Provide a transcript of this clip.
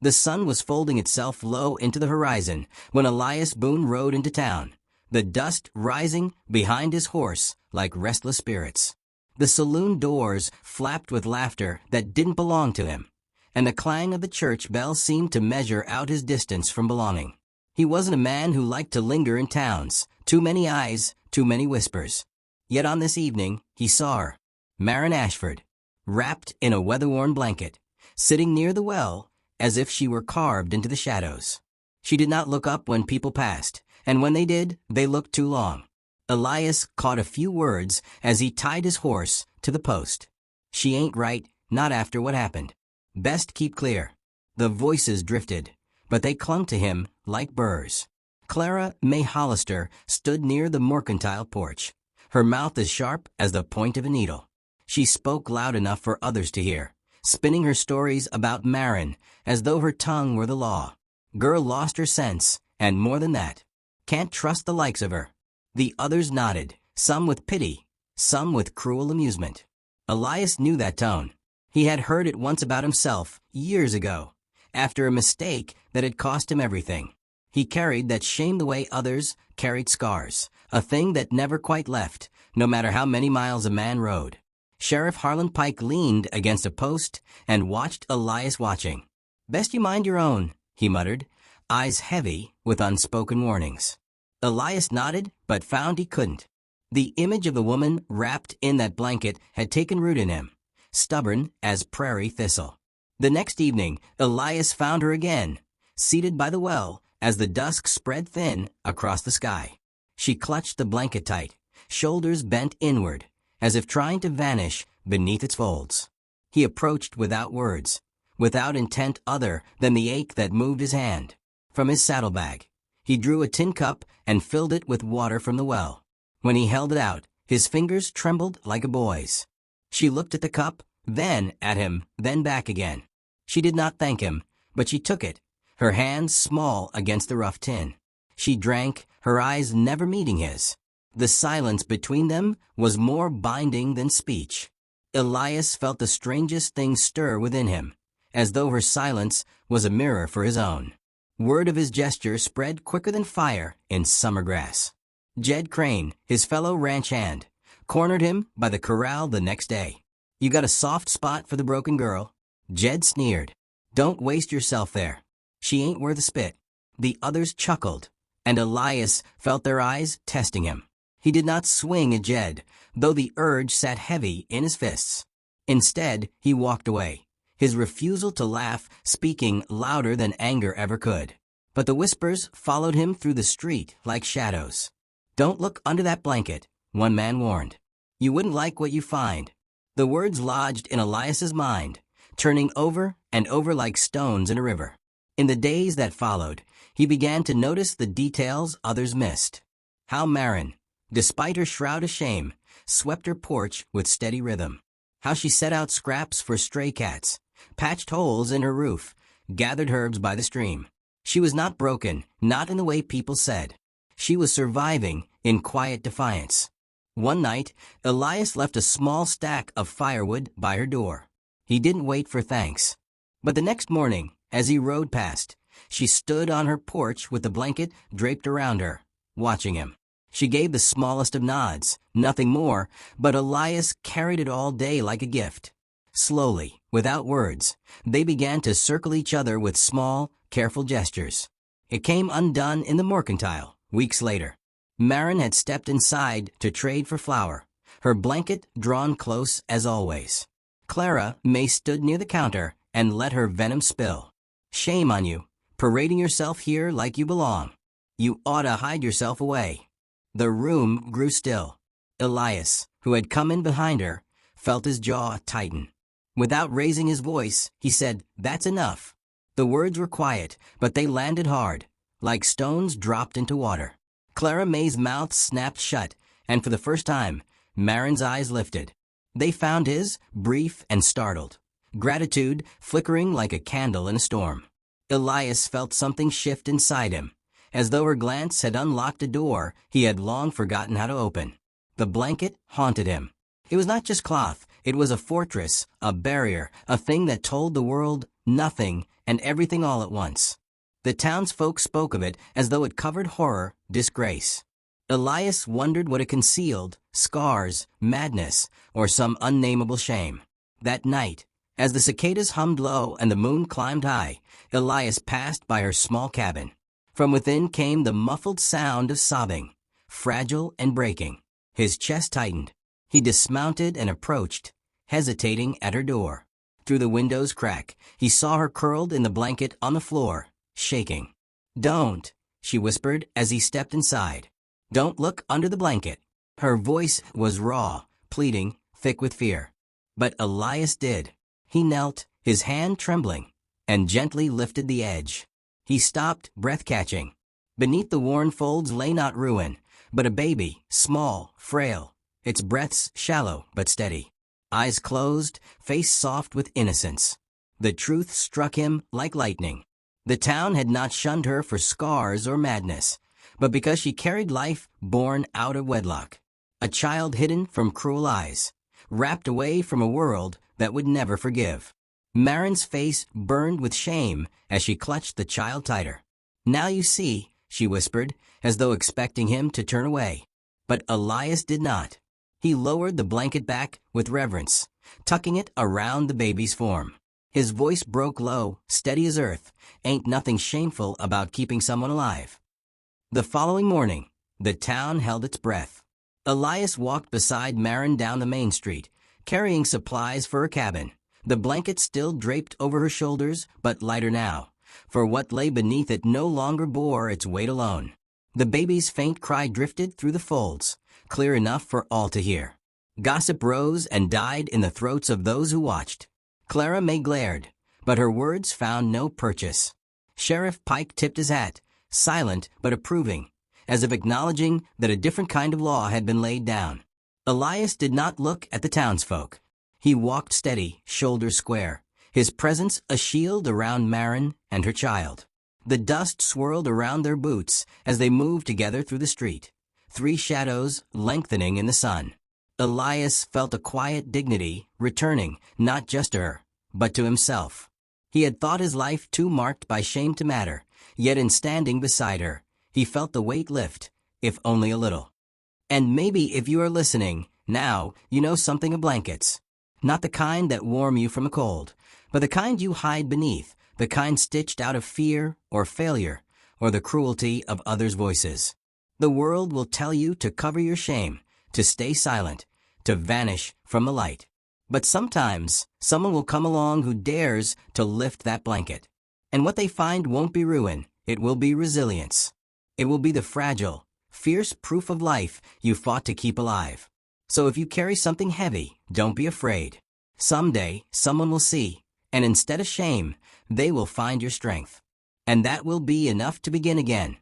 The sun was folding itself low into the horizon when Elias Boone rode into town, the dust rising behind his horse like restless spirits. The saloon doors flapped with laughter that didn't belong to him, and the clang of the church bell seemed to measure out his distance from belonging. He wasn't a man who liked to linger in towns. Too many eyes, too many whispers. Yet on this evening, he saw her, Marin Ashford, wrapped in a weather-worn blanket, sitting near the well as if she were carved into the shadows. She did not look up when people passed, and when they did, they looked too long. Elias caught a few words as he tied his horse to the post. She ain't right, not after what happened. Best keep clear. The voices drifted, but they clung to him like burrs. Clara May Hollister stood near the mercantile porch, her mouth as sharp as the point of a needle. She spoke loud enough for others to hear, spinning her stories about Marin as though her tongue were the law. Girl lost her sense, and more than that. Can't trust the likes of her. The others nodded, some with pity, some with cruel amusement. Elias knew that tone. He had heard it once about himself, years ago, after a mistake that had cost him everything. He carried that shame the way others carried scars, a thing that never quite left, no matter how many miles a man rode. Sheriff Harlan Pike leaned against a post and watched Elias watching. "Best you mind your own," he muttered, eyes heavy with unspoken warnings. Elias nodded, but found he couldn't. The image of the woman wrapped in that blanket had taken root in him, stubborn as prairie thistle. The next evening, Elias found her again, seated by the well as the dusk spread thin across the sky. She clutched the blanket tight, shoulders bent inward, as if trying to vanish beneath its folds. He approached without words, without intent other than the ache that moved his hand. From his saddlebag, he drew a tin cup and filled it with water from the well. When he held it out, his fingers trembled like a boy's. She looked at the cup, then at him, then back again. She did not thank him, but she took it, her hands small against the rough tin. She drank, her eyes never meeting his. The silence between them was more binding than speech. Elias felt the strangest thing stir within him, as though her silence was a mirror for his own. Word of his gesture spread quicker than fire in summer grass. Jed Crane, his fellow ranch hand, cornered him by the corral the next day. "You got a soft spot for the broken girl?" Jed sneered. "Don't waste yourself there. She ain't worth a spit." The others chuckled, and Elias felt their eyes testing him. He did not swing at Jed, though the urge sat heavy in his fists. Instead, he walked away, his refusal to laugh speaking louder than anger ever could. But the whispers followed him through the street like shadows. "Don't look under that blanket," one man warned. "You wouldn't like what you find." The words lodged in Elias's mind, turning over and over like stones in a river. In the days that followed, he began to notice the details others missed. How Marin, despite her shroud of shame, swept her porch with steady rhythm. How she set out scraps for stray cats, patched holes in her roof, gathered herbs by the stream. She was not broken, not in the way people said. She was surviving in quiet defiance. One night, Elias left a small stack of firewood by her door. He didn't wait for thanks. But the next morning, as he rode past, she stood on her porch with the blanket draped around her, watching him. She gave the smallest of nods, nothing more, but Elias carried it all day like a gift. Slowly, without words, they began to circle each other with small, careful gestures. It came undone in the mercantile, weeks later. Marin had stepped inside to trade for flour, her blanket drawn close as always. Clara May stood near the counter and let her venom spill. "Shame on you, parading yourself here like you belong. You ought to hide yourself away." The room grew still. Elias, who had come in behind her, felt his jaw tighten. Without raising his voice, he said, "That's enough." The words were quiet, but they landed hard, like stones dropped into water. Clara May's mouth snapped shut, and for the first time, Marin's eyes lifted. They found his, brief and startled, gratitude flickering like a candle in a storm. Elias felt something shift inside him, as though her glance had unlocked a door he had long forgotten how to open. The blanket haunted him. It was not just cloth, it was a fortress, a barrier, a thing that told the world nothing, and everything all at once. The townsfolk spoke of it as though it covered horror, disgrace. Elias wondered what it concealed, scars, madness, or some unnameable shame. That night, as the cicadas hummed low and the moon climbed high, Elias passed by her small cabin. From within came the muffled sound of sobbing, fragile and breaking. His chest tightened. He dismounted and approached, hesitating at her door. Through the window's crack, he saw her curled in the blanket on the floor, shaking. "Don't," she whispered as he stepped inside. "Don't look under the blanket." Her voice was raw, pleading, thick with fear. But Elias did. He knelt, his hand trembling, and gently lifted the edge. He stopped, breath-catching. Beneath the worn folds lay not ruin, but a baby, small, frail, its breaths shallow but steady. Eyes closed, face soft with innocence. The truth struck him like lightning. The town had not shunned her for scars or madness, but because she carried life born out of wedlock. A child hidden from cruel eyes, wrapped away from a world that would never forgive. Marin's face burned with shame as she clutched the child tighter. "Now you see," she whispered, as though expecting him to turn away. But Elias did not. He lowered the blanket back with reverence, tucking it around the baby's form. His voice broke low, steady as earth. "Ain't nothing shameful about keeping someone alive." The following morning, the town held its breath. Elias walked beside Marin down the main street, carrying supplies for her cabin. The blanket still draped over her shoulders, but lighter now, for what lay beneath it no longer bore its weight alone. The baby's faint cry drifted through the folds, clear enough for all to hear. Gossip rose and died in the throats of those who watched. Clara May glared, but her words found no purchase. Sheriff Pike tipped his hat, silent but approving, as if acknowledging that a different kind of law had been laid down. Elias did not look at the townsfolk. He walked steady, shoulders square, his presence a shield around Marin and her child. The dust swirled around their boots as they moved together through the street, three shadows lengthening in the sun. Elias felt a quiet dignity returning not just to her, but to himself. He had thought his life too marked by shame to matter, yet in standing beside her, he felt the weight lift, if only a little. And maybe if you are listening, now you know something of blankets. Not the kind that warm you from a cold, but the kind you hide beneath, the kind stitched out of fear or failure or the cruelty of others' voices. The world will tell you to cover your shame, to stay silent, to vanish from the light. But sometimes someone will come along who dares to lift that blanket. And what they find won't be ruin, it will be resilience. It will be the fragile, fierce proof of life you fought to keep alive. So if you carry something heavy, don't be afraid. Someday, someone will see, and instead of shame, they will find your strength. And that will be enough to begin again.